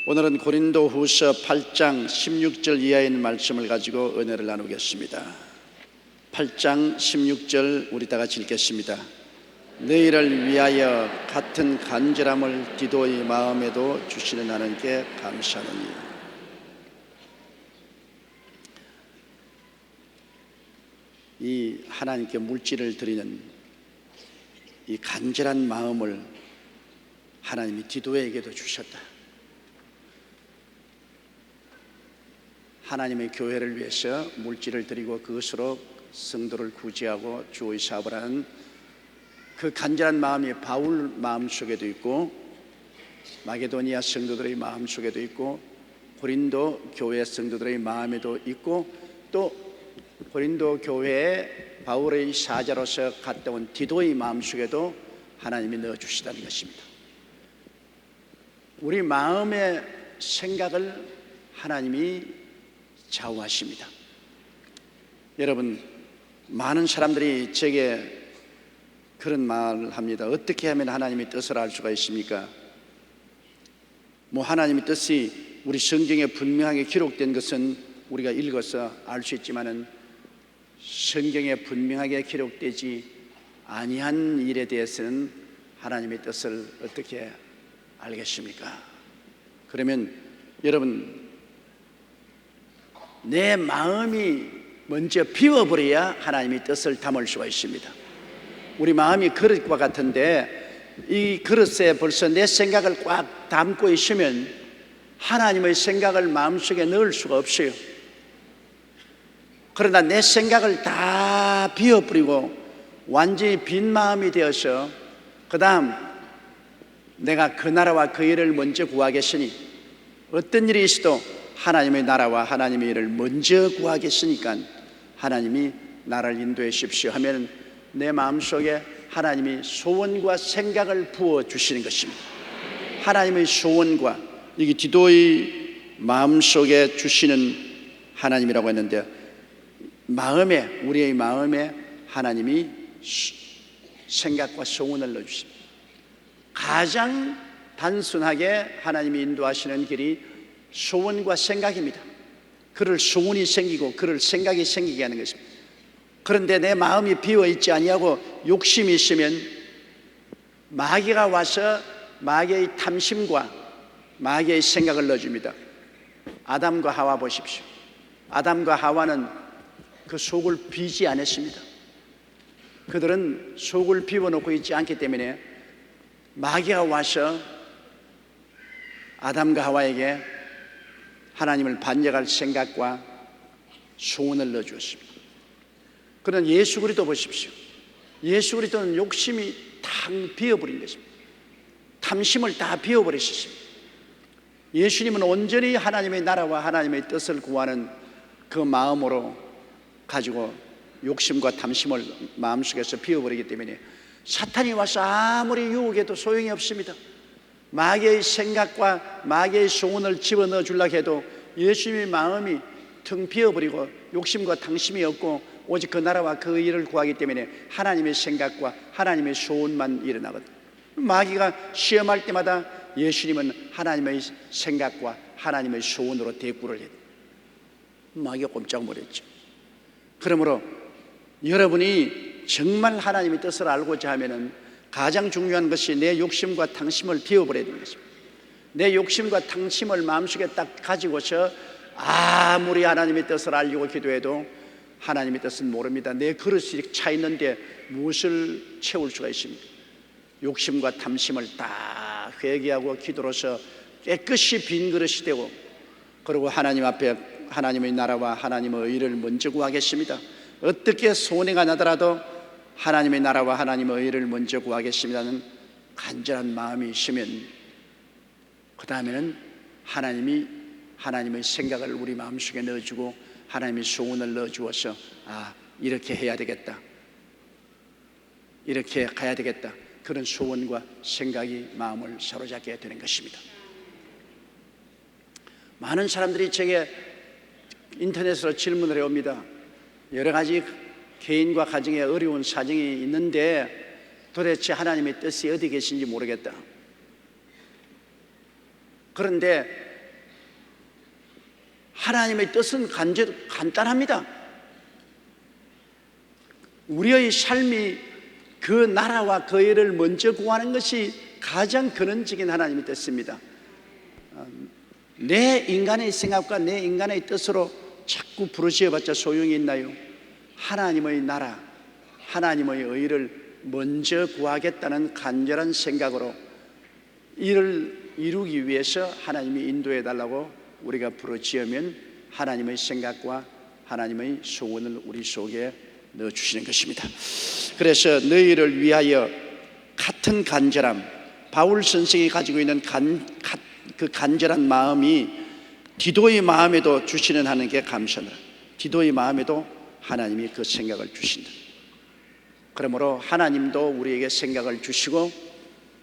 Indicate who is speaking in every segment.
Speaker 1: 오늘은 고린도후서 8장 16절 이하에 있는 말씀을 가지고 은혜를 나누겠습니다. 8장 16절 우리 다 같이 읽겠습니다. 너희를 위하여 같은 간절함을 디도의 마음에도 주시는 하나님께 감사하노니. 이 하나님께 물질을 드리는 이 간절한 마음을 하나님이 디도에게도 주셨다. 하나님의 교회를 위해서 물질을 드리고 그것으로 성도를 구제하고 주의 사업을 하는 그 간절한 마음이 바울 마음속에도 있고 마게도니아 성도들의 마음속에도 있고 고린도 교회 성도들의 마음에도 있고 또 고린도 교회에 바울의 사자로서 갔다 온 디도의 마음속에도 하나님이 넣어주시다는 것입니다. 우리 마음의 생각을 하나님이 좌우하십니다. 여러분, 많은 사람들이 제게 그런 말을 합니다. 어떻게 하면 하나님의 뜻을 알 수가 있습니까? 하나님의 뜻이 우리 성경에 분명하게 기록된 것은 우리가 읽어서 알 수 있지만은 성경에 분명하게 기록되지 아니한 일에 대해서는 하나님의 뜻을 어떻게 알겠습니까? 그러면 여러분, 내 마음이 먼저 비워버려야 하나님의 뜻을 담을 수가 있습니다. 우리 마음이 그릇과 같은데 이 그릇에 벌써 내 생각을 꽉 담고 있으면 하나님의 생각을 마음속에 넣을 수가 없어요. 그러나 내 생각을 다 비워버리고 완전히 빈 마음이 되어서 그 다음 내가 그 나라와 그 일을 먼저 구하겠으니, 어떤 일이 있어도 하나님의 나라와 하나님의 일을 먼저 구하겠으니까 하나님이 나를 인도해 주십시오 하면 내 마음속에 하나님이 소원과 생각을 부어주시는 것입니다. 하나님의 소원과 이게 디도의 마음속에 주시는 하나님이라고 했는데, 우리의 마음에 하나님이 생각과 소원을 넣어주십니다. 가장 단순하게 하나님이 인도하시는 길이 소원과 생각입니다. 그럴 소원이 생기고 그럴 생각이 생기게 하는 것입니다. 그런데 내 마음이 비어있지 아니하고 욕심이 있으면 마귀가 와서 마귀의 탐심과 마귀의 생각을 넣어줍니다. 아담과 하와 보십시오. 아담과 하와는 그 속을 비지 않았습니다. 그들은 속을 비워놓고 있지 않기 때문에 마귀가 와서 아담과 하와에게 하나님을 반역할 생각과 소원을 넣어주었습니다. 그러나 예수 그리스도 보십시오. 예수 그리스도는 욕심이 다 비어버린 것입니다. 탐심을 다 비워버리셨습니다. 예수님은 온전히 하나님의 나라와 하나님의 뜻을 구하는 그 마음으로 가지고 욕심과 탐심을 마음속에서 비워버리기 때문에 사탄이 와서 아무리 유혹해도 소용이 없습니다. 마귀의 생각과 마귀의 소원을 집어넣어 주려고 해도 예수님의 마음이 텅 비어버리고 욕심과 탐심이 없고 오직 그 나라와 그 일을 구하기 때문에 하나님의 생각과 하나님의 소원만 일어나거든요. 마귀가 시험할 때마다 예수님은 하나님의 생각과 하나님의 소원으로 대꾸를 해요. 마귀가 꼼짝 못했죠. 그러므로 여러분이 정말 하나님의 뜻을 알고자 하면은 가장 중요한 것이 내 욕심과 탐심을 비워버려야 되는 것입니다. 내 욕심과 탐심을 마음속에 딱 가지고서 아무리 하나님의 뜻을 알려고 기도해도 하나님의 뜻은 모릅니다. 내 그릇이 차 있는데 무엇을 채울 수가 있습니까? 욕심과 탐심을 다 회개하고 기도로서 깨끗이 빈 그릇이 되고, 그리고 하나님 앞에 하나님의 나라와 하나님의 의를 먼저 구하겠습니다. 어떻게 손해가 나더라도 하나님의 나라와 하나님의 의를 먼저 구하겠습니다는 간절한 마음이 있으면 그 다음에는 하나님의 생각을 우리 마음속에 넣어주고 하나님의 소원을 넣어주어서 이렇게 해야 되겠다, 이렇게 가야 되겠다, 그런 소원과 생각이 마음을 사로잡게 되는 것입니다. 많은 사람들이 제게 인터넷으로 질문을 해옵니다. 여러 가지 개인과 가정에 어려운 사정이 있는데 도대체 하나님의 뜻이 어디 계신지 모르겠다. 그런데 하나님의 뜻은 간단합니다. 우리의 삶이 그 나라와 그 일을 먼저 구하는 것이 가장 근원적인 하나님의 뜻입니다. 내 인간의 생각과 내 인간의 뜻으로 자꾸 부르짖어봤자 소용이 있나요? 하나님의 나라, 하나님의 의를 먼저 구하겠다는 간절한 생각으로 이를 이루기 위해서 하나님이 인도해 달라고 우리가 부르짖으면 하나님의 생각과 하나님의 소원을 우리 속에 넣어주시는 것입니다. 그래서 너희를 위하여 같은 간절함, 바울 선생이 가지고 있는 그 간절한 마음이 디도의 마음에도 주시는 하나님께 감사합니다. 디도의 마음에도 하나님이 그 생각을 주신다. 그러므로 하나님도 우리에게 생각을 주시고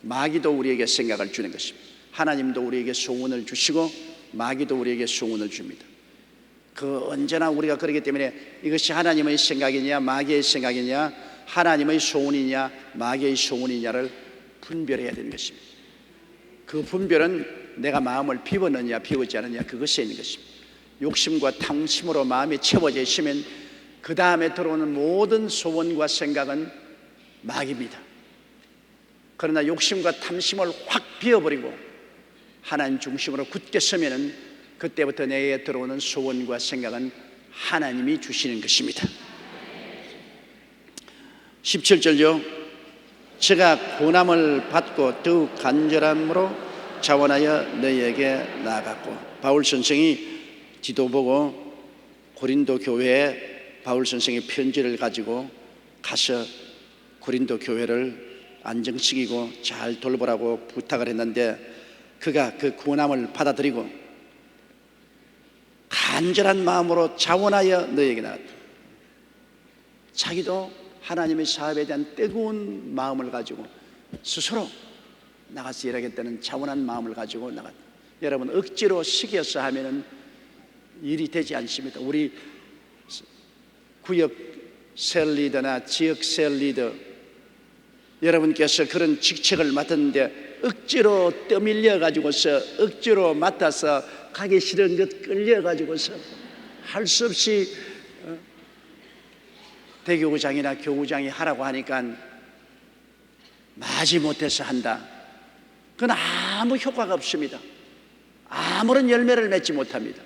Speaker 1: 마귀도 우리에게 생각을 주는 것입니다. 하나님도 우리에게 소원을 주시고 마귀도 우리에게 소원을 줍니다. 그 언제나 우리가 그렇기 때문에 이것이 하나님의 생각이냐 마귀의 생각이냐, 하나님의 소원이냐 마귀의 소원이냐를 분별해야 되는 것입니다. 그 분별은 내가 마음을 비웠느냐 비우지 않느냐 그것에 있는 것입니다. 욕심과 탐심으로 마음이 채워져 있으면 그 다음에 들어오는 모든 소원과 생각은 마귀입니다. 그러나 욕심과 탐심을 확 비워버리고 하나님 중심으로 굳게 서면은 그때부터 내게 들어오는 소원과 생각은 하나님이 주시는 것입니다. 17절요. 제가 고난을 받고 더욱 간절함으로 자원하여 너희에게 나아갔고, 바울 선생이 디도 보고 고린도 교회에 바울 선생의 편지를 가지고 가서 고린도 교회를 안정시키고 잘 돌보라고 부탁을 했는데 그가 그 고난을 받아들이고 간절한 마음으로 자원하여 너희에게 나갔다. 자기도 하나님의 사업에 대한 뜨거운 마음을 가지고 스스로 나가서 일하겠다는 자원한 마음을 가지고 나갔다. 여러분, 억지로 시켜서 하면은 일이 되지 않습니다. 우리 구역 셀 리더나 지역 셀 리더 여러분께서 그런 직책을 맡았는데 억지로 떠밀려 가지고서 억지로 맡아서 가기 싫은 것 끌려 가지고서 할 수 없이 대교구장이나 교구장이 하라고 하니까 마지못해서 한다. 그건 아무 효과가 없습니다. 아무런 열매를 맺지 못합니다.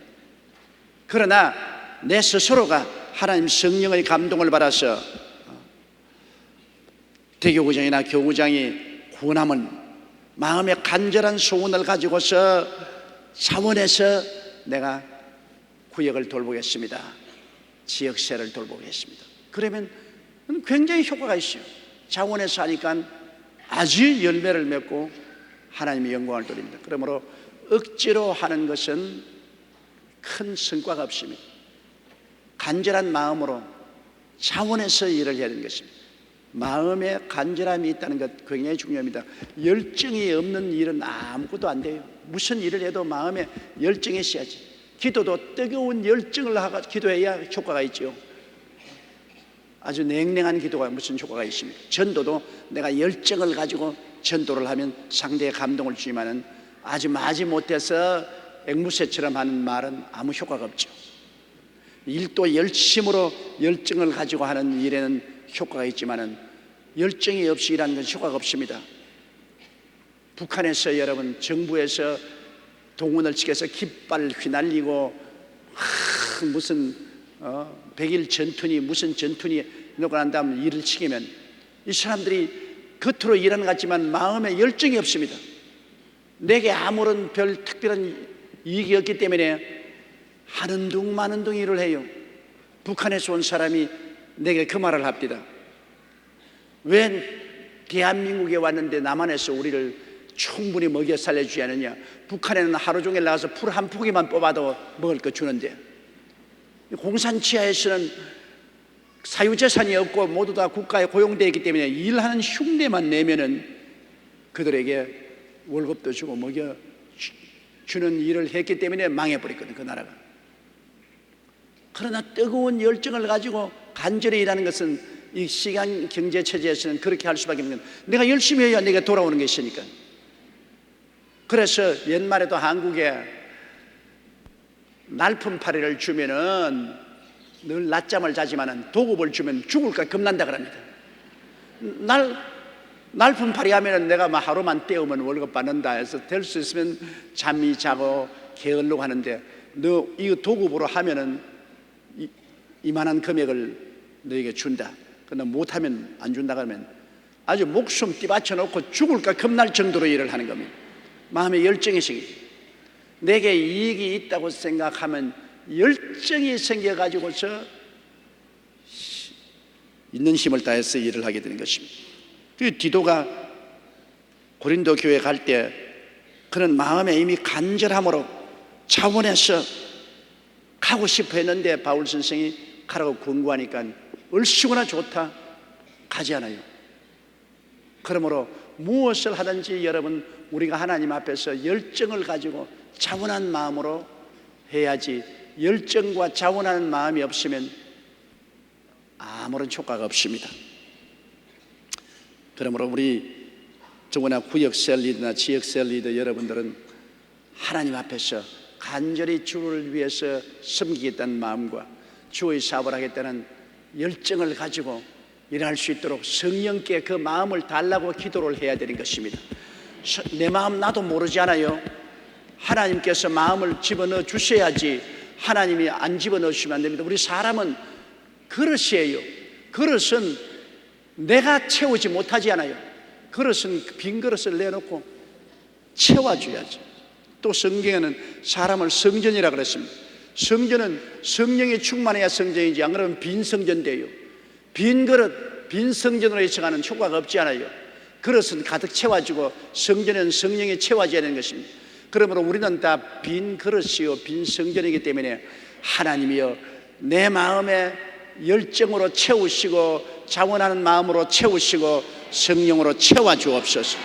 Speaker 1: 그러나 내 스스로가 하나님 성령의 감동을 받아서 대교구장이나 교구장이 구원함을 마음의 간절한 소원을 가지고서 자원해서 내가 구역을 돌보겠습니다. 지역세를 돌보겠습니다. 그러면 굉장히 효과가 있어요. 자원해서 하니까 아주 열매를 맺고 하나님의 영광을 돌립니다. 그러므로 억지로 하는 것은 큰 성과가 없습니다. 간절한 마음으로 자원해서 일을 해야 되는 것입니다. 마음에 간절함이 있다는 것 굉장히 중요합니다. 열정이 없는 일은 아무것도 안 돼요. 무슨 일을 해도 마음에 열정이 있어야지. 기도도 뜨거운 열정을 하고 기도해야 효과가 있죠. 아주 냉랭한 기도가 무슨 효과가 있습니까? 전도도 내가 열정을 가지고 전도를 하면 상대의 감동을 주지만은 아주 마지못해서 앵무새처럼 하는 말은 아무 효과가 없죠. 일도 열심으로 열정을 가지고 하는 일에는 효과가 있지만은 열정이 없이 일하는 건 효과가 없습니다. 북한에서 여러분 정부에서 동원을 시켜서 깃발 휘날리고 무슨 100일 전투니 무슨 전투니 놓고 난 다음 일을 시키면 이 사람들이 겉으로 일하는 것 같지만 마음에 열정이 없습니다. 내게 아무런 별 특별한 이익이 없기 때문에 하는 둥 마는 둥 일을 해요. 북한에서 온 사람이 내게 그 말을 합니다. 왜 대한민국에 왔는데 남한에서 우리를 충분히 먹여 살려주지 않느냐. 북한에는 하루 종일 나가서 풀 한 포기만 뽑아도 먹을 거 주는데 공산치하에서는 사유재산이 없고 모두 다 국가에 고용되어 있기 때문에 일하는 흉내만 내면은 그들에게 월급도 주고 먹여 주는 일을 했기 때문에 망해버렸거든요, 그 나라가. 그러나 뜨거운 열정을 가지고 간절히 일하는 것은 이 시간 경제 체제에서는 그렇게 할 수밖에 없는 거예요. 내가 열심히 해야 내가 돌아오는 게 있으니까. 그래서 옛말에도 한국에 날품파리를 주면은 늘 낮잠을 자지만은 도급을 주면 죽을까 겁난다 그럽니다. 날품파리 하면은 내가 막 하루만 때우면 월급 받는다 해서 될 수 있으면 잠이 자고 게으르려고 하는데, 너 이거 도급으로 하면은 이만한 금액을 너에게 준다. 그러나 못하면 안 준다 그러면 아주 목숨 뒤바쳐 놓고 죽을까 겁날 정도로 일을 하는 겁니다. 마음의 열정이 생기죠. 내게 이익이 있다고 생각하면 열정이 생겨가지고서 있는 힘을 다해서 일을 하게 되는 것입니다. 그 디도가 고린도 교회 갈 때 그런 마음에 이미 간절함으로 차원에서 가고 싶어 했는데 바울 선생이 가라고 권고하니까 얼씨구나 좋다, 가지 않아요. 그러므로 무엇을 하든지 여러분, 우리가 하나님 앞에서 열정을 가지고 차분한 마음으로 해야지, 열정과 차분한 마음이 없으면 아무런 효과가 없습니다. 그러므로 우리 더구나 구역셀 리더나 지역셀 리더 여러분들은 하나님 앞에서 간절히 주를 위해서 섬기겠다는 마음과 주의 사업을 하겠다는 열정을 가지고 일할 수 있도록 성령께 그 마음을 달라고 기도를 해야 되는 것입니다. 내 마음 나도 모르지 않아요. 하나님께서 마음을 집어넣어 주셔야지, 하나님이 안 집어넣으시면 안 됩니다. 우리 사람은 그릇이에요. 그릇은 내가 채우지 못하지 않아요. 그릇은 빈 그릇을 내놓고 채워줘야지. 또 성경에는 사람을 성전이라 그랬습니다. 성전은 성령이 충만해야 성전이지, 안 그러면 빈 성전 돼요. 빈 그릇, 빈 성전으로 해석하는 효과가 없지 않아요. 그릇은 가득 채워지고 성전은 성령이 채워져야 되는 것입니다. 그러므로 우리는 다 빈 그릇이요 빈 성전이기 때문에 하나님이여 내 마음에 열정으로 채우시고 자원하는 마음으로 채우시고 성령으로 채워주옵소서.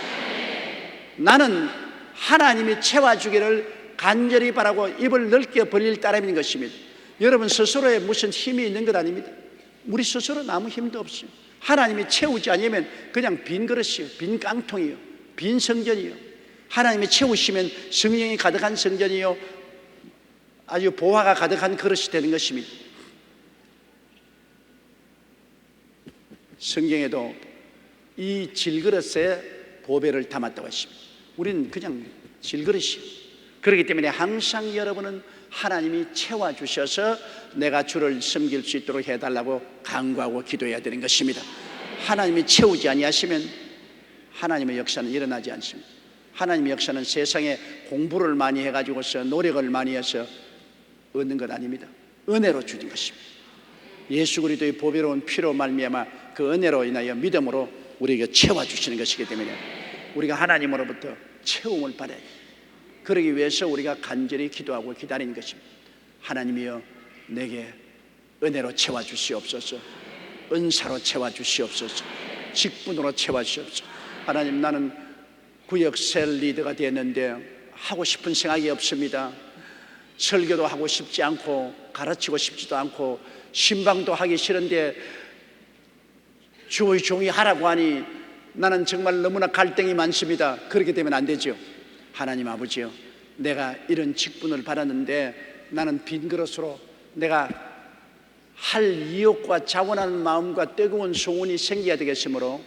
Speaker 1: 나는 하나님이 채워주기를 간절히 바라고 입을 넓게 벌릴 따름인 것입니다. 여러분 스스로에 무슨 힘이 있는 것 아닙니다. 우리 스스로는 아무 힘도 없어요. 하나님이 채우지 않으면 그냥 빈 그릇이요, 빈 깡통이요, 빈 성전이요. 하나님이 채우시면 성령이 가득한 성전이요, 아주 보화가 가득한 그릇이 되는 것입니다. 성경에도 이 질그릇에 보배를 담았다고 했습니다. 우리는 그냥 질그릇이에요. 그렇기 때문에 항상 여러분은 하나님이 채워주셔서 내가 주를 섬길 수 있도록 해달라고 간구하고 기도해야 되는 것입니다. 하나님이 채우지 아니하시면 하나님의 역사는 일어나지 않습니다. 하나님의 역사는 세상에 공부를 많이 해가지고서 노력을 많이 해서 얻는 것 아닙니다. 은혜로 주는 것입니다. 예수 그리스도의 보배로운 피로 말미암아 그 은혜로 인하여 믿음으로 우리에게 채워주시는 것이기 때문에 우리가 하나님으로부터 채움을 받아야 돼요. 그러기 위해서 우리가 간절히 기도하고 기다리는 것입니다. 하나님이여 내게 은혜로 채워주시옵소서, 은사로 채워주시옵소서, 직분으로 채워주시옵소서. 하나님, 나는 구역셀 리더가 되었는데 하고 싶은 생각이 없습니다. 설교도 하고 싶지 않고 가르치고 싶지도 않고 신방도 하기 싫은데 주의 종이 하라고 하니 나는 정말 너무나 갈등이 많습니다. 그렇게 되면 안 되죠. 하나님 아버지요, 내가 이런 직분을 받았는데 나는 빈 그릇으로 내가 할 이욕과 자원하는 마음과 뜨거운 소원이 생겨야 되겠으므로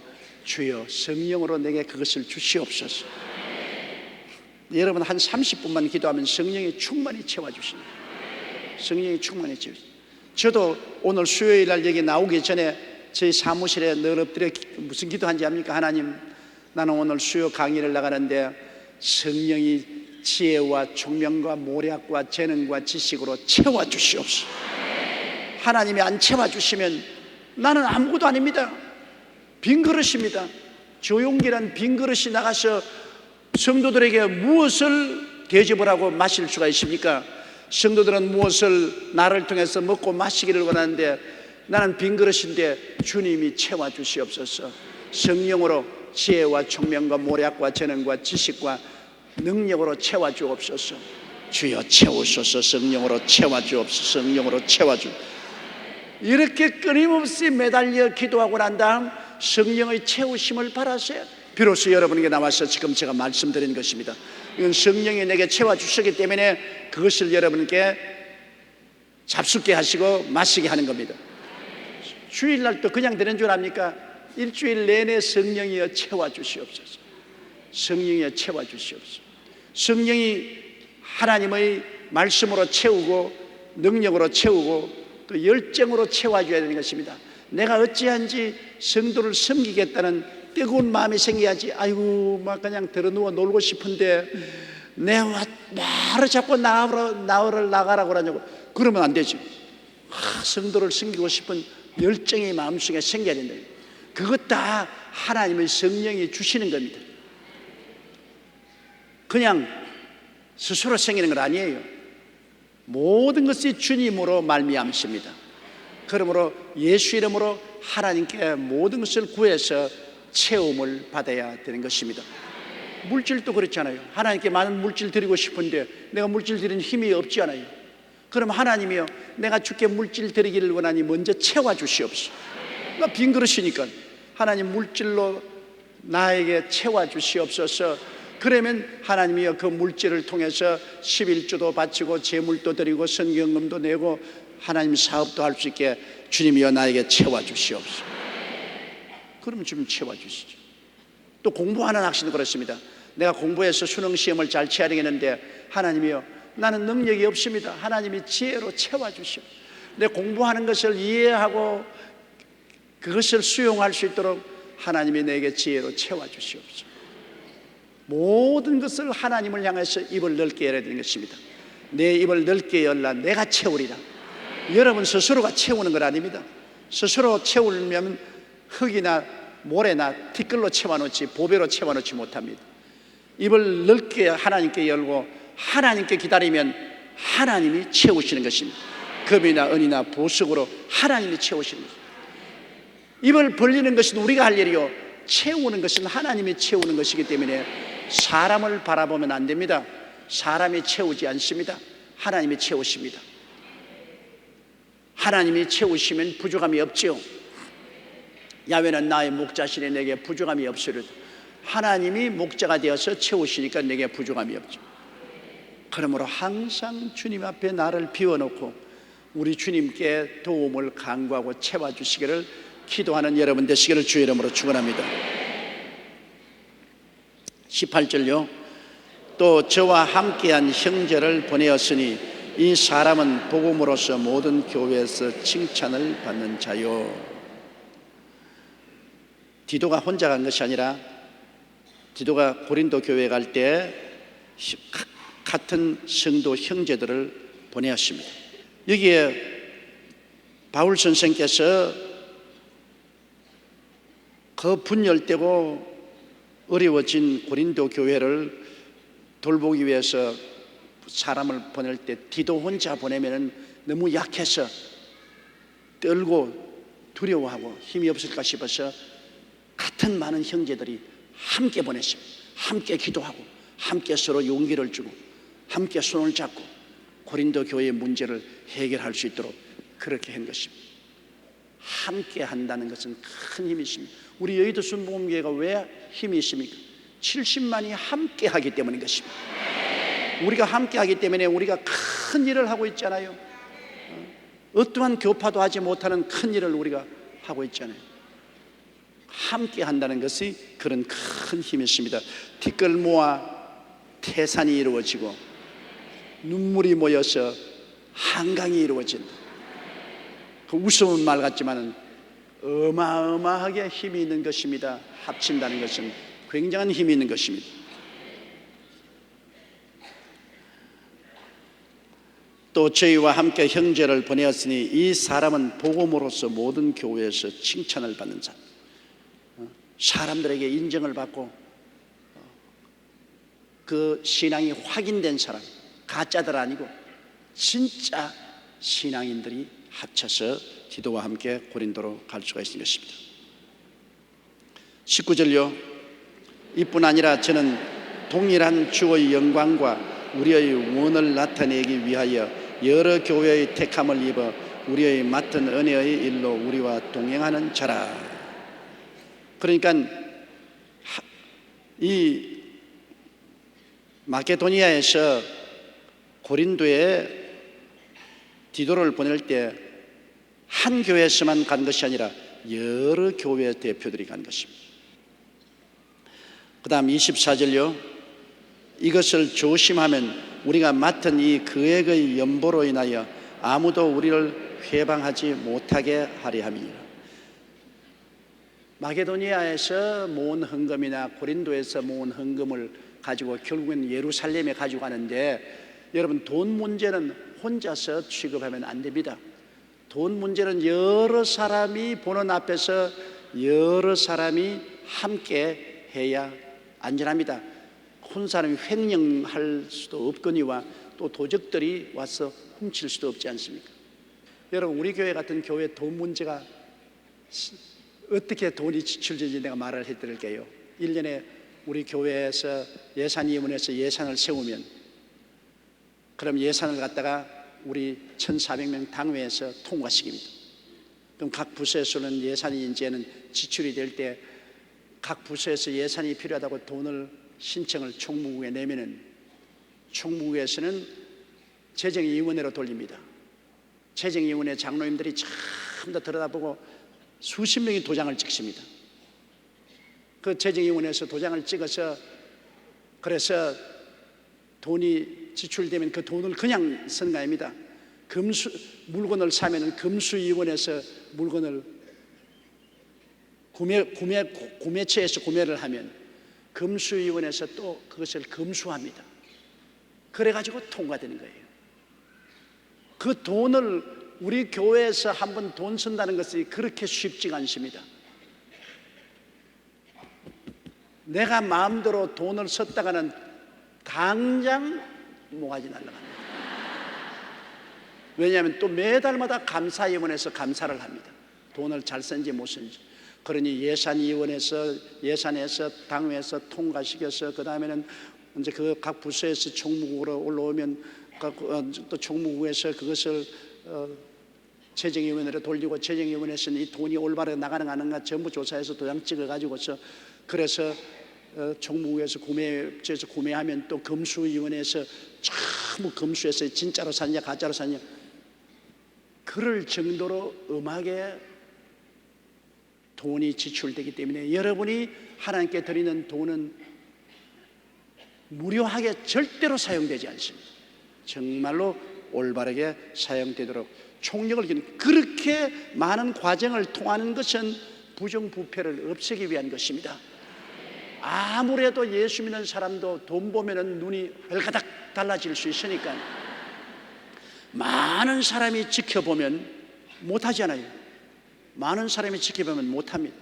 Speaker 1: 주여 성령으로 내게 그것을 주시옵소서. 여러분 한 30분만 기도하면 성령이 충만히 채워주십니다. 성령이 충만히 채워주십니다. 저도 오늘 수요일 날 여기 나오기 전에 저희 사무실에 늘 엎드려 무슨 기도한지 압니까? 하나님, 나는 오늘 수요 강의를 나가는데 성령이 지혜와 총명과 모략과 재능과 지식으로 채워주시옵소서. 하나님이 안 채워주시면 나는 아무것도 아닙니다. 빈 그릇입니다. 조용기란 빈 그릇이 나가서 성도들에게 무엇을 대접을 하고 마실 수가 있습니까? 성도들은 무엇을 나를 통해서 먹고 마시기를 원하는데 나는 빈 그릇인데 주님이 채워주시옵소서. 성령으로 지혜와 총명과 모략과 재능과 지식과 능력으로 채워주옵소서. 주여 채우소서. 성령으로 채워주옵소서. 성령으로 채워주. 이렇게 끊임없이 매달려 기도하고 난 다음 성령의 채우심을 바라세요. 비로소 여러분에게 나와서 지금 제가 말씀드린 것입니다. 이건 성령이 내게 채워주시기 때문에 그것을 여러분께 잡숫게 하시고 마시게 하는 겁니다. 주일날도 그냥 되는 줄 압니까? 일주일 내내 성령이여 채워주시옵소서. 성령이여 채워주시옵소서. 성령이 하나님의 말씀으로 채우고 능력으로 채우고 또 열정으로 채워줘야 되는 것입니다. 내가 어찌한지 성도를 섬기겠다는 뜨거운 마음이 생겨야지. 아이고 막 그냥 들어누워 놀고 싶은데 내가 말을 자꾸 나가라고 그러냐고. 그러면 안 되지. 성도를 섬기고 싶은 열정이 마음속에 생겨야 된다. 그것 다 하나님의 성령이 주시는 겁니다. 그냥 스스로 생기는 건 아니에요. 모든 것이 주님으로 말미암습니다. 그러므로 예수 이름으로 하나님께 모든 것을 구해서 체험을 받아야 되는 것입니다. 물질도 그렇잖아요. 하나님께 많은 물질 드리고 싶은데 내가 물질 드리는 힘이 없지 않아요. 그럼 하나님이요, 내가 주께 물질 드리기를 원하니 먼저 채워주시옵소서. 나 빈 그릇이니까 하나님 물질로 나에게 채워주시옵소서. 그러면 하나님이요, 그 물질을 통해서 11조도 바치고 제물도 드리고 선경금도 내고 하나님 사업도 할 수 있게 주님이여 나에게 채워주시옵소서. 그러면 주님 채워주시죠. 또 공부하는 학생도 그렇습니다. 내가 공부해서 수능시험을 잘 쳐야 되겠는데 하나님이여, 나는 능력이 없습니다. 하나님이 지혜로 채워주시오. 내 공부하는 것을 이해하고 그것을 수용할 수 있도록 하나님이 내게 지혜로 채워주시옵소서. 모든 것을 하나님을 향해서 입을 넓게 열어야 되는 것입니다. 내 입을 넓게 열라 내가 채우리라. 여러분 스스로가 채우는 것 아닙니다. 스스로 채우려면 흙이나 모래나 티끌로 채워놓지 보배로 채워놓지 못합니다. 입을 넓게 하나님께 열고 하나님께 기다리면 하나님이 채우시는 것입니다. 금이나 은이나 보석으로 하나님이 채우시는 것입니다. 입을 벌리는 것은 우리가 할 일이요, 채우는 것은 하나님이 채우는 것이기 때문에 사람을 바라보면 안 됩니다. 사람이 채우지 않습니다. 하나님이 채우십니다. 하나님이 채우시면 부족함이 없지요. 야훼는 나의 목자시니 내게 부족함이 없으리로다. 하나님이 목자가 되어서 채우시니까 내게 부족함이 없죠. 그러므로 항상 주님 앞에 나를 비워놓고 우리 주님께 도움을 간구하고 채워주시기를 기도하는 여러분 되시기를 주의 이름으로 축원합니다. 18절요. 또 저와 함께한 형제를 보내었으니 이 사람은 복음으로서 모든 교회에서 칭찬을 받는 자요. 디도가 혼자 간 것이 아니라 디도가 고린도 교회에 갈 때 같은 성도 형제들을 보내었습니다. 여기에 바울 선생께서 그 분열되고 어려워진 고린도 교회를 돌보기 위해서 사람을 보낼 때 디도 혼자 보내면 너무 약해서 떨고 두려워하고 힘이 없을까 싶어서 같은 많은 형제들이 함께 보냈습니다. 함께 기도하고 함께 서로 용기를 주고 함께 손을 잡고 고린도 교회의 문제를 해결할 수 있도록 그렇게 한 것입니다. 함께 한다는 것은 큰 힘이 있습니다. 우리 여의도 순복음교회가 왜 힘이 있습니까? 70만이 함께 하기 때문인 것입니다. 우리가 함께 하기 때문에 우리가 큰 일을 하고 있잖아요. 어떠한 교파도 하지 못하는 큰 일을 우리가 하고 있잖아요. 함께 한다는 것이 그런 큰 힘이 있습니다. 티끌모아 태산이 이루어지고 눈물이 모여서 한강이 이루어진다. 그 우스운 말 같지만 어마어마하게 힘이 있는 것입니다. 합친다는 것은 굉장한 힘이 있는 것입니다. 또 저희와 함께 형제를 보내었으니 이 사람은 복음으로서 모든 교회에서 칭찬을 받는 자, 사람들에게 인정을 받고 그 신앙이 확인된 사람, 가짜들 아니고 진짜 신앙인들이 합쳐서 디도와 함께 고린도로 갈 수가 있는 것입니다. 19절요. 이뿐 아니라 저는 동일한 주의 영광과 우리의 원을 나타내기 위하여 여러 교회의 택함을 입어 우리의 맡은 은혜의 일로 우리와 동행하는 자라. 그러니까 이 마케도니아에서 고린도에 디도를 보낼 때 한 교회에서만 간 것이 아니라 여러 교회 대표들이 간 것입니다. 그 다음 24절요. 이것을 조심하면 우리가 맡은 이 계획의 연보로 인하여 아무도 우리를 회방하지 못하게 하리 함이니라. 마게도니아에서 모은 헌금이나 고린도에서 모은 헌금을 가지고 결국은 예루살렘에 가지고 가는데, 여러분, 돈 문제는 혼자서 취급하면 안 됩니다. 돈 문제는 여러 사람이 보는 앞에서 여러 사람이 함께 해야 안전합니다. 한 사람이 횡령할 수도 없거니와 또 도적들이 와서 훔칠 수도 없지 않습니까? 여러분, 우리 교회 같은 교회 돈 문제가 어떻게 돈이 지출되는지 내가 말을 해드릴게요. 1년에 우리 교회에서 예산위원회에서 예산을 세우면, 그럼 예산을 갖다가 우리 1,400명 당회에서 통과시킵니다. 그럼 각 부서에서는 예산이 이제는 지출이 될 때 각 부서에서 예산이 필요하다고 돈을 신청을 총무국에 내면은 총무국에서는 재정위원회로 돌립니다. 재정위원회 장로님들이 전부 다 들여다보고 수십 명이 도장을 찍습니다. 그 재정위원회에서 도장을 찍어서, 그래서 돈이 지출되면 그 돈을 그냥 쓰는 거 아닙니다. 물건을 사면은 금수위원회에서 물건을 구매처에서 구매를 하면 금수위원회에서 또 그것을 검수합니다. 그래가지고 통과되는 거예요. 그 돈을 우리 교회에서 한번 돈 쓴다는 것이 그렇게 쉽지가 않습니다. 내가 마음대로 돈을 썼다가는 당장 모가지 날아갑니다. 왜냐하면 또 매달마다 감사위원회에서 감사를 합니다. 돈을 잘 쓴지 못 쓴지. 그러니 예산위원회에서, 예산에서, 당회에서 통과시켜서 그 다음에는 이제 그 각 부서에서 총무국으로 올라오면 또 총무국에서 그것을 재정위원회로 돌리고, 재정위원회에서는 이 돈이 올바르게 나가는 안 하는가 전부 조사해서 도장 찍어가지고서, 그래서 총무국에서 구매처에서 구매하면 또 검수위원회에서 전부 검수해서 진짜로 샀냐 가짜로 샀냐, 그럴 정도로 음하게 돈이 지출되기 때문에 여러분이 하나님께 드리는 돈은 무료하게 절대로 사용되지 않습니다. 정말로 올바르게 사용되도록 총력을 기르는, 그렇게 많은 과정을 통하는 것은 부정부패를 없애기 위한 것입니다. 아무래도 예수 믿는 사람도 돈 보면은 눈이 헐가닥 달라질 수 있으니까 많은 사람이 지켜보면 못하잖아요. 많은 사람이 지켜보면 못합니다.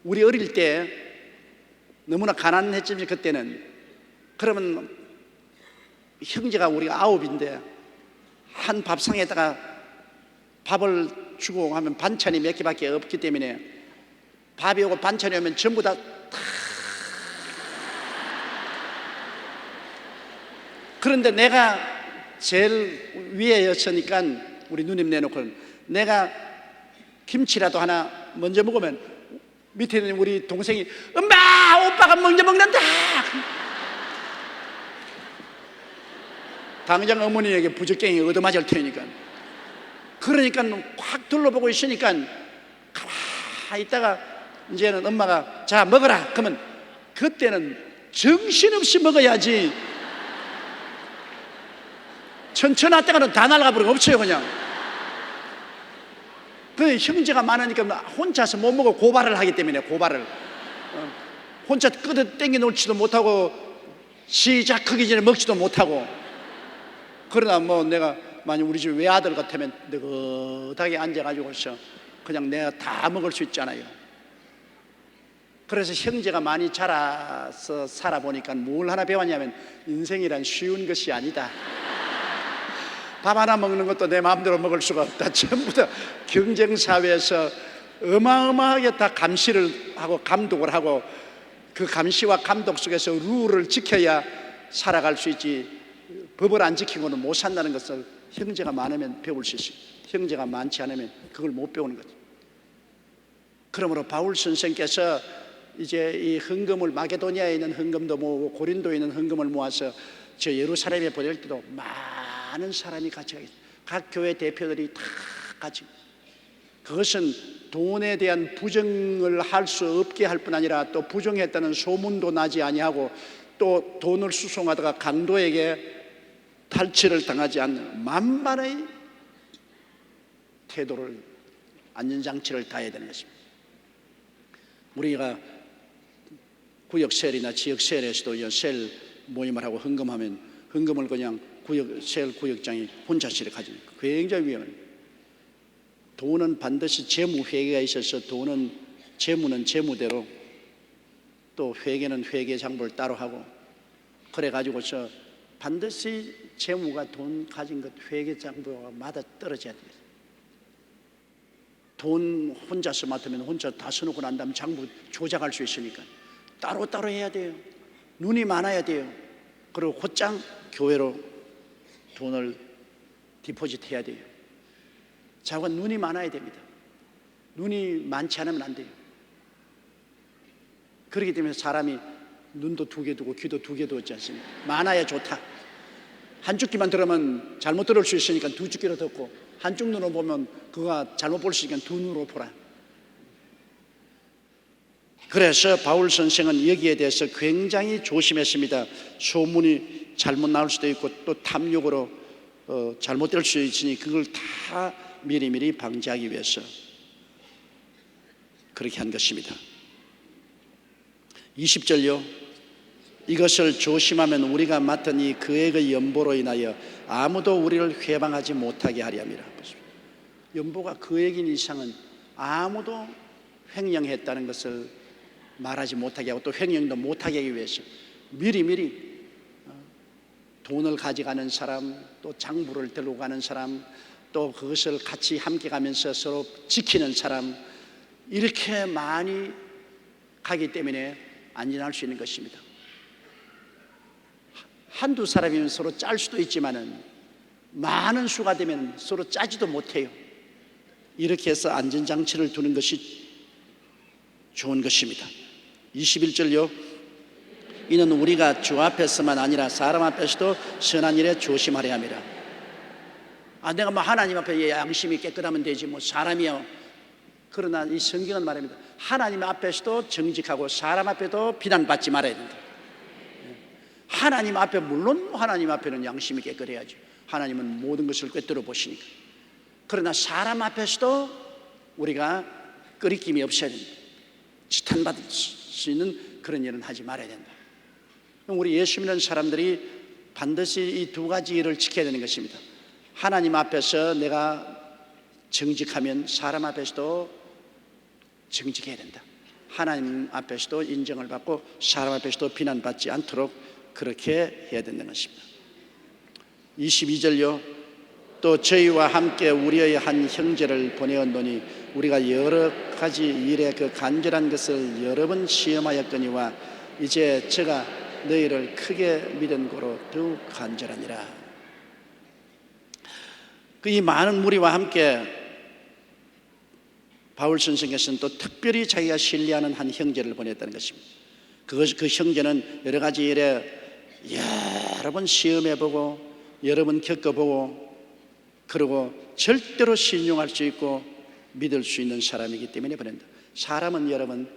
Speaker 1: 우리 어릴 때 너무나 가난했지만 그때는, 그러면 형제가 우리가 9인데 한 밥상에다가 밥을 주고 하면 반찬이 몇 개밖에 없기 때문에 밥이 오고 반찬이 오면 전부 다 그런데 내가 제일 위에였으니까 우리 누님 내놓고 내가 김치라도 하나 먼저 먹으면 밑에 있는 우리 동생이 엄마 오빠가 먼저 먹는다, 당장 어머니에게 부적갱이 얻어맞을 테니까. 그러니까 확 둘러보고 있으니까 가만히 있다가 이제는 엄마가 자 먹어라 그러면 그때는 정신없이 먹어야지 천천하다가는 다 날아가 버리고 없어요. 그냥 그 형제가 많으니까 혼자서 못 먹어 고발을 하기 때문에, 고발을 혼자 끄덕 땡겨 놓지도 못하고 시작하기 전에 먹지도 못하고. 그러나 뭐 내가 만약 우리 집 외아들 같으면 느긋하게 앉아가지고서 그냥 내가 다 먹을 수 있잖아요. 그래서 형제가 많이 자라서 살아보니까 뭘 하나 배웠냐면 인생이란 쉬운 것이 아니다. 밥 하나 먹는 것도 내 마음대로 먹을 수가 없다. 전부 다 경쟁사회에서 어마어마하게 다 감시를 하고 감독을 하고 그 감시와 감독 속에서 룰을 지켜야 살아갈 수 있지, 법을 안 지키고는 못 산다는 것을 형제가 많으면 배울 수 있어요. 형제가 많지 않으면 그걸 못 배우는 거죠. 그러므로 바울 선생께서 이제 이 헌금을 마게도니아에 있는 헌금도 모으고 고린도에 있는 헌금을 모아서 저 예루살렘에 보낼 때도 많은 사람이 같이 가겠어요. 각 교회 대표들이 다 가지고, 그것은 돈에 대한 부정을 할 수 없게 할 뿐 아니라 또 부정했다는 소문도 나지 아니하고 또 돈을 수송하다가 강도에게 탈취를 당하지 않는 만반의 태도를, 안전장치를 다해야 되는 것입니다. 우리가 구역세일이나 지역세일에서도 세일 모임을 하고 헌금하면 헌금을 그냥 세일 구역장이 혼자씩 가지고 굉장히 위험합니다. 돈은 반드시 재무회계가 있어서 돈은 재무는 재무대로, 또 회계는 회계 장부를 따로 하고, 그래가지고서 반드시 재무가 돈 가진 것 회계 장부가 맞아 떨어져야 돼요. 돈 혼자서 맡으면 혼자 다 써놓고 난 다음에 장부 조작할 수 있으니까 따로따로 해야 돼요. 눈이 많아야 돼요. 그리고 곧장 교회로 돈을 디포짓 해야 돼요. 자가 눈이 많아야 됩니다. 눈이 많지 않으면 안 돼요. 그렇기 때문에 사람이 눈도 2개 두고 귀도 2개 두었지 않습니까? 많아야 좋다. 한쪽 귀만 들으면 잘못 들을 수 있으니까 2쪽 귀로 듣고, 한쪽 눈으로 보면 그가 잘못 볼 수 있으니까 2 눈으로 보라. 그래서 바울 선생은 여기에 대해서 굉장히 조심했습니다. 소문이 잘못 나올 수도 있고 또 탐욕으로 잘못될 수 있으니 그걸 다 미리미리 방지하기 위해서 그렇게 한 것입니다. 20절요. 이것을 조심하면 우리가 맡은 이 계획의 연보로 인하여 아무도 우리를 회방하지 못하게 하리 함이라. 연보가 계획인 이상은 아무도 횡령했다는 것을 말하지 못하게 하고 또 횡령도 못하게 하기 위해서 미리미리 돈을 가져가는 사람, 또 장부를 들고 가는 사람, 또 그것을 같이 함께 가면서 서로 지키는 사람, 이렇게 많이 가기 때문에 안전할 수 있는 것입니다. 한두 사람이면 서로 짤 수도 있지만은 많은 수가 되면 서로 짜지도 못해요. 이렇게 해서 안전장치를 두는 것이 좋은 것입니다. 21절요. 이는 우리가 주 앞에서만 아니라 사람 앞에서도 선한 일에 조심하려 함이라. 내가 뭐 하나님 앞에 양심이 깨끗하면 되지 뭐 사람이요. 그러나 이 성경은 말합니다. 하나님 앞에서도 정직하고 사람 앞에도 비난받지 말아야 된다. 하나님 앞에, 물론 하나님 앞에는 양심이 깨끗해야지. 하나님은 모든 것을 꿰뚫어 보시니까. 그러나 사람 앞에서도 우리가 끄리낌이 없어야 된다. 지탄받을 수 있는 그런 일은 하지 말아야 된다. 우리 예수 믿는 사람들이 반드시 이 2가지 일을 지켜야 되는 것입니다. 하나님 앞에서 내가 정직하면 사람 앞에서도 정직해야 된다. 하나님 앞에서도 인정을 받고 사람 앞에서도 비난받지 않도록 그렇게 해야 된다는 것입니다. 22절요. 또 저희와 함께 우리의 한 형제를 보내었노니 우리가 여러 가지 일에 그 간절한 것을 여러 번 시험하였거니와 이제 저가 너희를 크게 믿은 고로 더욱 간절하니라. 이 많은 무리와 함께 바울 선생께서는 또 특별히 자기가 신뢰하는 한 형제를 보냈다는 것입니다. 그 형제는 여러 가지 일에 여러 번 시험해보고 여러 번 겪어보고 그리고 절대로 신용할 수 있고 믿을 수 있는 사람이기 때문에 보낸다. 사람은 여러분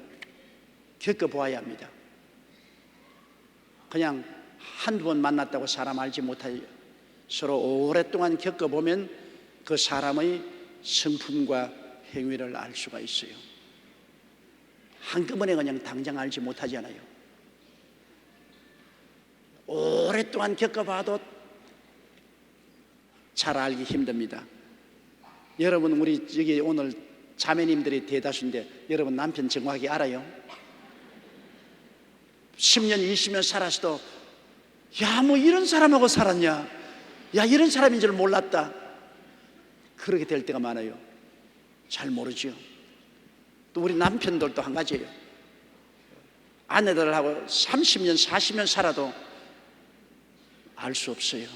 Speaker 1: 겪어보아야 합니다. 그냥 한두 번 만났다고 사람 알지 못하죠. 서로 오랫동안 겪어보면 그 사람의 성품과 행위를 알 수가 있어요. 한꺼번에 그냥 당장 알지 못하잖아요. 오랫동안 겪어봐도 잘 알기 힘듭니다. 여러분, 우리 여기 오늘 자매님들이 대다수인데 여러분 남편 정확히 알아요? 10년 20년 살았어도 야 뭐 이런 사람하고 살았냐, 야 이런 사람인 줄 몰랐다, 그렇게 될 때가 많아요. 잘 모르죠. 또 우리 남편들도 한 가지예요. 아내들하고 30년 40년 살아도 알 수 없어요.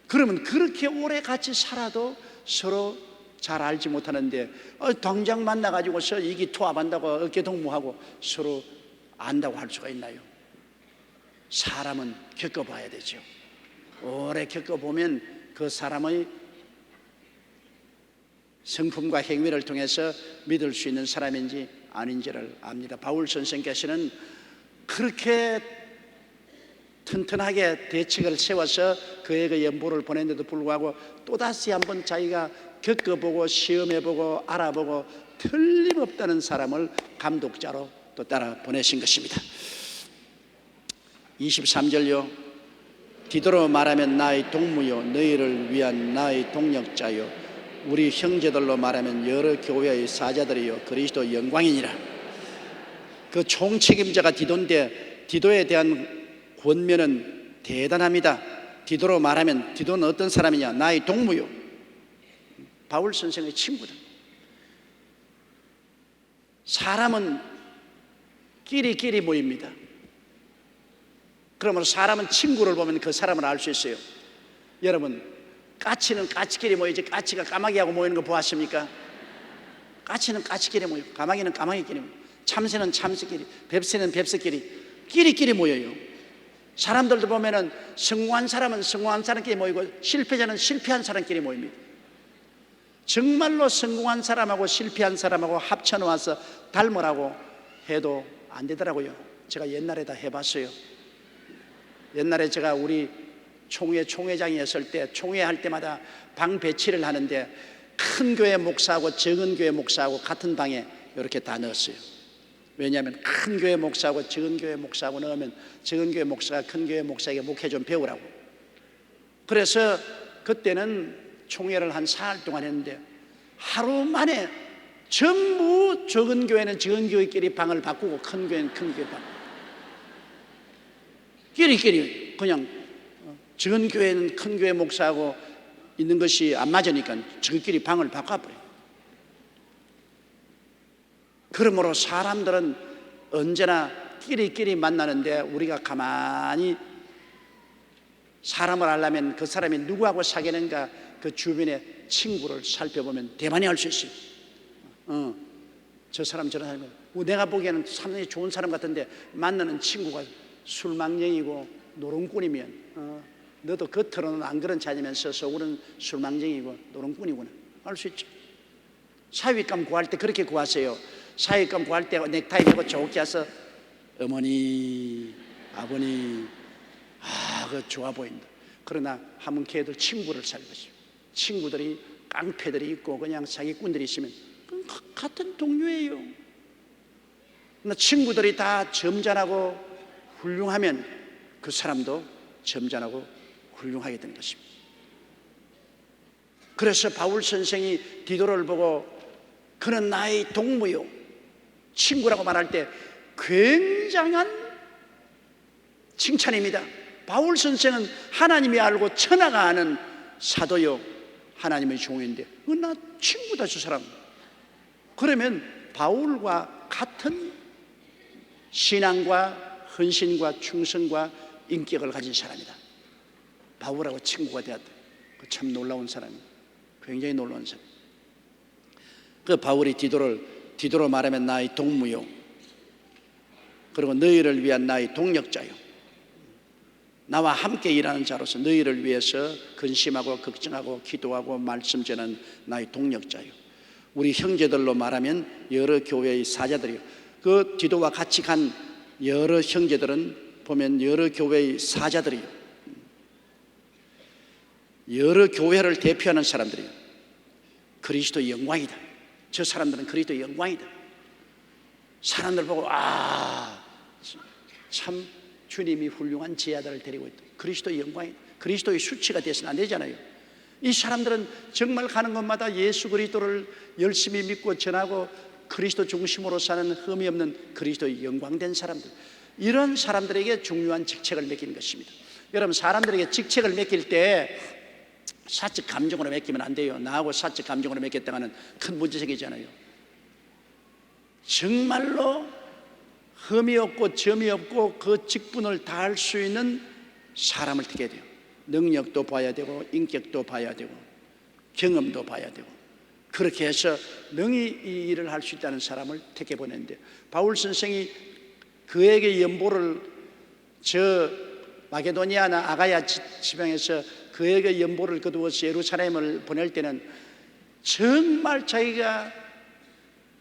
Speaker 1: 그러면 그렇게 오래 같이 살아도 서로 잘 알지 못하는데 당장 만나가지고서 이기투합한다고 어깨동무하고 서로 안다고 할 수가 있나요? 사람은 겪어봐야 되죠. 오래 겪어보면 그 사람의 성품과 행위를 통해서 믿을 수 있는 사람인지 아닌지를 압니다. 바울 선생께서는 그렇게 튼튼하게 대책을 세워서 그에게 연보를 보냈는데도 불구하고 또다시 한번 자기가 겪어보고 시험해보고 알아보고 틀림없다는 사람을 감독자로 또 따라 보내신 것입니다. 23절요. 디도로 말하면 나의 동무요 너희를 위한 나의 동력자요 우리 형제들로 말하면 여러 교회의 사자들이요 그리스도 영광이니라. 그 총책임자가 디도인데 디도에 대한 권면은 대단합니다. 디도로 말하면 디도는 어떤 사람이냐? 나의 동무요, 바울 선생의 친구들. 사람은 끼리끼리 모입니다. 그러므로 사람은 친구를 보면 그 사람을 알 수 있어요. 여러분, 까치는 까치끼리 모이지 까치가 까마귀하고 모이는 거 보았습니까? 까치는 까치끼리 모이고 까마귀는 까마귀끼리 모이고 참새는 참새끼리, 뱁새는 뱁새끼리 끼리끼리 모여요. 사람들도 보면은 성공한 사람은 성공한 사람끼리 모이고 실패자는 실패한 사람끼리 모입니다. 정말로 성공한 사람하고 실패한 사람하고 합쳐놓아서 닮으라고 해도 안 되더라고요. 제가 옛날에 다 해봤어요. 옛날에 제가 우리 총회 총회장이었을 때 총회할 때마다 방 배치를 하는데 큰 교회 목사하고 적은 교회 목사하고 같은 방에 이렇게 다 넣었어요. 왜냐하면 큰 교회 목사하고 적은 교회 목사하고 넣으면 적은 교회 목사가 큰 교회 목사에게 목회 좀 배우라고. 그래서 그때는 총회를 한 사흘 동안 했는데 하루 만에 전부 적은 교회는 적은 교회끼리 방을 바꾸고 큰 교회는 큰 교회 방 끼리끼리 그냥 적은 교회는 큰 교회 목사하고 있는 것이 안 맞으니까 저희끼리 방을 바꿔버려요. 그러므로 사람들은 언제나 끼리끼리 만나는데 우리가 가만히 사람을 알려면 그 사람이 누구하고 사귀는가 그 주변의 친구를 살펴보면 대만히 알 수 있어요. 저 사람 저런 사람이 내가 보기에는 상당히 좋은 사람 같은데 만나는 친구가 술망쟁이고 노름꾼이면 너도 겉으로는 안 그런 자지면서 속으로는 술망쟁이고 노름꾼이구나 알 수 있죠. 사위감 구할 때 그렇게 구하세요. 사위감 구할 때 넥타이 메고 좋게 해서 어머니 아버님 그거 좋아 보인다. 그러나 한번 걔들 친구를 살것이요. 친구들이 깡패들이 있고 그냥 사기꾼들이 있으면 같은 동료예요. 그러나 친구들이 다 점잖하고 훌륭하면 그 사람도 점잖하고 훌륭하게 되는 것입니다. 그래서 바울 선생이 디도를 보고 그는 나의 동무요 친구라고 말할 때 굉장한 칭찬입니다. 바울 선생은 하나님이 알고 천하가 아는 사도요 하나님의 종인데 나 친구다 저 사람. 그러면 바울과 같은 신앙과 헌신과 충성과 인격을 가진 사람이다. 바울하고 친구가 되었다. 참 놀라운 사람이에요. 굉장히 놀라운 사람. 그 바울이 디도로 말하면 나의 동무요 그리고 너희를 위한 나의 동력자요 나와 함께 일하는 자로서 너희를 위해서 근심하고 걱정하고 기도하고 말씀 전하는 나의 동력자요 우리 형제들로 말하면 여러 교회의 사자들이요. 그 디도와 같이 간 여러 형제들은 보면 여러 교회의 사자들이요 여러 교회를 대표하는 사람들이요 그리스도의 영광이다. 저 사람들은 그리스도의 영광이다. 사람들 보고 참 주님이 훌륭한 제자들을 데리고 있다. 그리스도의 영광이다. 그리스도의 수치가 되어서는 안 되잖아요. 이 사람들은 정말 가는 곳마다 예수 그리스도를 열심히 믿고 전하고 그리스도 중심으로 사는 흠이 없는 그리스도의 영광된 사람들, 이런 사람들에게 중요한 직책을 맡기는 것입니다. 여러분, 사람들에게 직책을 맡길 때 사적 감정으로 맡기면 안 돼요. 나하고 사적 감정으로 맡겼다가는 큰 문제 생기잖아요. 정말로 흠이 없고 점이 없고 그 직분을 다할 수 있는 사람을 택해야 돼요. 능력도 봐야 되고 인격도 봐야 되고 경험도 봐야 되고 그렇게 해서 능히 이 일을 할 수 있다는 사람을 택해 보냈는데 바울 선생이 그에게 연보를 저 마게도니아나 아가야 지방에서 그에게 연보를 거두어서 예루살렘을 보낼 때는 정말 자기가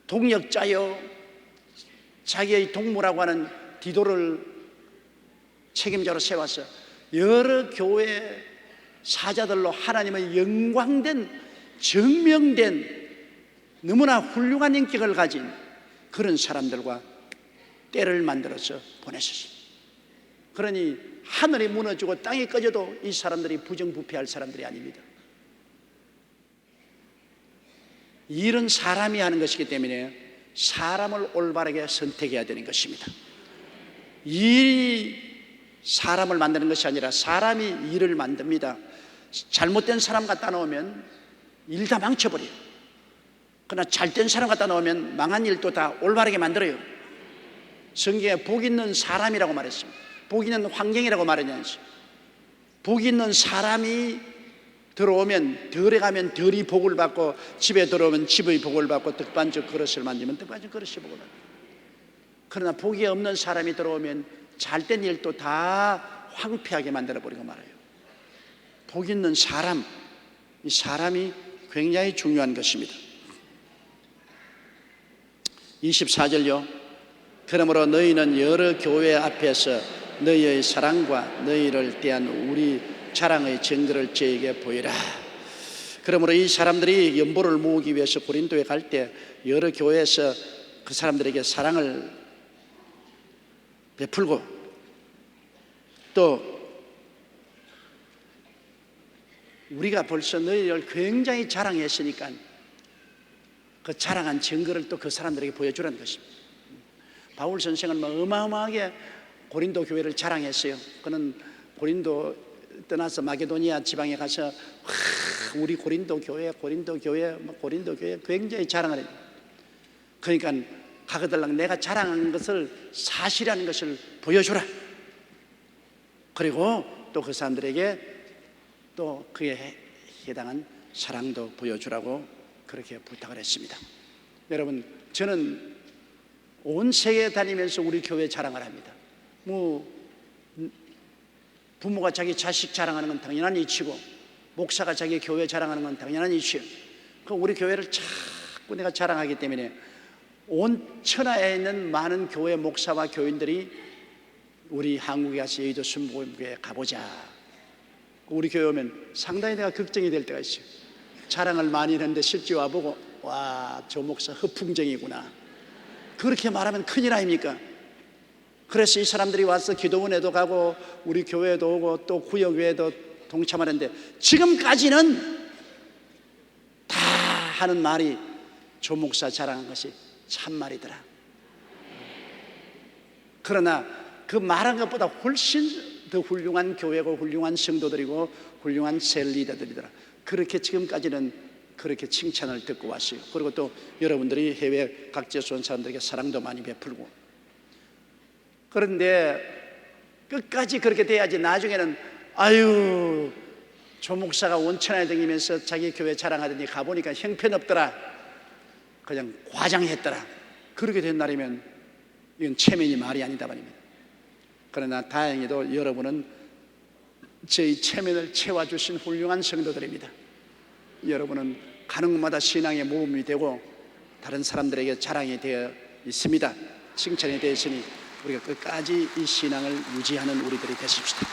Speaker 1: 동역자요, 자기의 동무라고 하는 디도를 책임자로 세워서 여러 교회 사자들로 하나님의 영광된, 증명된 너무나 훌륭한 인격을 가진 그런 사람들과 때를 만들어서 보내셨습니다. 그러니 하늘이 무너지고 땅이 꺼져도 이 사람들이 부정부패할 사람들이 아닙니다. 일은 사람이 하는 것이기 때문에 사람을 올바르게 선택해야 되는 것입니다. 일이 사람을 만드는 것이 아니라 사람이 일을 만듭니다. 잘못된 사람 갖다 놓으면 일 다 망쳐버려요. 그러나 잘된 사람 갖다 놓으면 망한 일도 다 올바르게 만들어요. 성경에 복 있는 사람이라고 말했습니다. 복 있는 환경이라고 말했냐면서, 복 있는 사람이 들어오면, 덜에 가면 덜이 복을 받고, 집에 들어오면 집의 복을 받고, 떡반죽 그릇을 만지면 떡반죽 그릇이 복을 받고. 그러나 복이 없는 사람이 들어오면 잘된 일도 다 황폐하게 만들어버리고 말아요. 복 있는 사람, 이 사람이 굉장히 중요한 것입니다. 24절요. 그러므로 너희는 여러 교회 앞에서 너희의 사랑과 너희를 대한 우리 자랑의 증거를 저에게 보이라. 그러므로 이 사람들이 연보를 모으기 위해서 고린도에 갈 때 여러 교회에서 그 사람들에게 사랑을 베풀고, 또 우리가 벌써 너희를 굉장히 자랑했으니까 그 자랑한 증거를 또 그 사람들에게 보여주라는 것입니다. 바울 선생은 어마어마하게 고린도 교회를 자랑했어요. 그는 고린도 떠나서 마게도니아 지방에 가서 우리 고린도 교회 굉장히 자랑을 해요. 그러니까 가거들랑 내가 자랑한 것을 사실이라는 것을 보여주라. 그리고 또 그 사람들에게 또 그에 해당한 사랑도 보여주라고 그렇게 부탁을 했습니다. 여러분, 저는 온 세계 다니면서 우리 교회 자랑을 합니다. 부모가 자기 자식 자랑하는 건 당연한 이치고, 목사가 자기 교회 자랑하는 건 당연한 이치요. 그 우리 교회를 자꾸 내가 자랑하기 때문에 온 천하에 있는 많은 교회 목사와 교인들이 우리 한국에 가서 여의도 순복음교회에 가보자. 우리 교회 오면 상당히 내가 걱정이 될 때가 있어요. 자랑을 많이 했는데 실제 와보고, 와, 저 목사 허풍쟁이구나, 그렇게 말하면 큰일 아닙니까? 그래서 이 사람들이 와서 기도원에도 가고 우리 교회에도 오고 또 구역회에도 동참하는데, 지금까지는 다 하는 말이 조 목사 자랑한 것이 참말이더라. 그러나 그 말한 것보다 훨씬 더 훌륭한 교회고 훌륭한 성도들이고 훌륭한 셀 리더들이더라. 그렇게 지금까지는 그렇게 칭찬을 듣고 왔어요. 그리고 또 여러분들이 해외 각지에서 온 사람들에게 사랑도 많이 베풀고. 그런데 끝까지 그렇게 돼야지 나중에는 아유, 조 목사가 온천에 다니면서 자기 교회 자랑하더니 가보니까 형편없더라, 그냥 과장했더라, 그렇게 된 날이면 이건 체면이 말이 아니다 말입니다. 그러나 다행히도 여러분은 저희 체면을 채워주신 훌륭한 성도들입니다. 여러분은 가는 곳마다 신앙의 모범이 되고 다른 사람들에게 자랑이 되어 있습니다. 칭찬이 되어 있으니 우리가 끝까지 이 신앙을 유지하는 우리들이 되십시다.